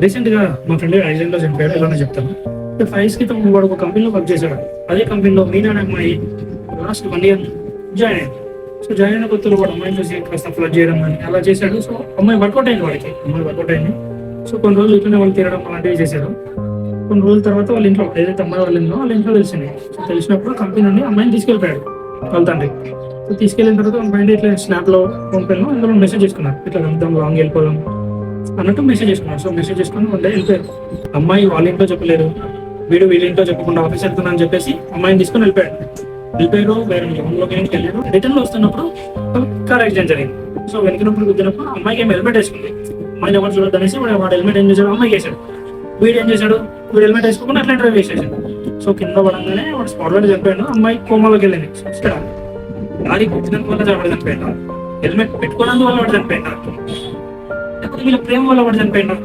Recent గా మా friend accident లో చనిపోయాడు, ఇలానే చెప్తాను. 5 years క్రితం వాడు ఒక కంపెనీలో వర్క్ చేశాడు. అదే కంపెనీలో మీనా అనే అమ్మాయి లాస్ట్ 1 year జాయిన్ అయింది. సో జాయిన్ అయిన కొత్తలో వాడు అమ్మాయిని చూసి కాస్త ఫ్లడ్ చేయడం కానీ అలా చేశాడు. సో అమ్మాయి వర్కౌట్ అయింది, అమ్మాయి వర్కౌట్ అయింది. సో కొన్ని రోజులు ఇట్లనే వాళ్ళు తినడం అలాంటివి చేశారు. కొన్ని రోజుల తర్వాత వాళ్ళ ఇంట్లో ఏదైతే అమ్మాయి వాళ్ళ ఇంట్లో తెలిసింది. సో తెలిసినప్పుడు కంపెనీ నుండి అమ్మాయిని తీసుకెళ్ళిపోయాడు వాళ్ళ తండ్రి. సో తీసుకెళ్ళిన తర్వాత అమ్మాయి ఇట్లా స్నాప్ లో ఫోన్ పే లో అందులో మెసేజ్ చేసుకున్నారు, ఇట్లా వెళ్దాం లాంగ్ వెళ్ళిపోదాం అన్నట్టు మెసేజ్ చేసుకున్నారు. సో మెసేజ్ చేసుకుని వన్ డే వెళ్ళిపోయారు. అమ్మాయి వాళ్ళ ఇంట్లో చెప్పలేరు, వీళ్ళ ఇంట్లో చెప్పకుండా ఆఫీస్ వెళ్తున్నా అని చెప్పేసి అమ్మాయిని తీసుకుని వెళ్ళిపోయారు. వేరే లోకి వెళ్ళారు. రిటర్న్ లో వస్తున్నప్పుడు కార్ యాక్సిడెంట్ జరిగింది. సో వెనకినప్పుడు గుద్దినప్పుడు అమ్మాయికి ఏం హెల్మెట్ వేసుకుంది. అమ్మాయిని ఎవరు చూడద్దు అనేసి వాడు హెల్మెట్ ఏం చేశాడు, అమ్మాయికి వేసాడు. వీడు ఏం చేశాడు, వీడు హెల్మెట్ వేసుకోకుండా అట్లా డ్రైవ్ చేసేసాడు. సో కింద పడంగానే వాడు స్పాట్ లో చనిపోయాడు. అమ్మాయి కోమాలోకి వెళ్ళింది. ఇక్కడ లారీ గుద్దినందుకు వల్ల వాడు చనిపోయాడు, హెల్మెట్ పెట్టుకోవడానికి వల్ల వాడు చనిపోయాడు, లేకపోతే వీళ్ళ ప్రేమ వల్ల వాడు చనిపోయాడు.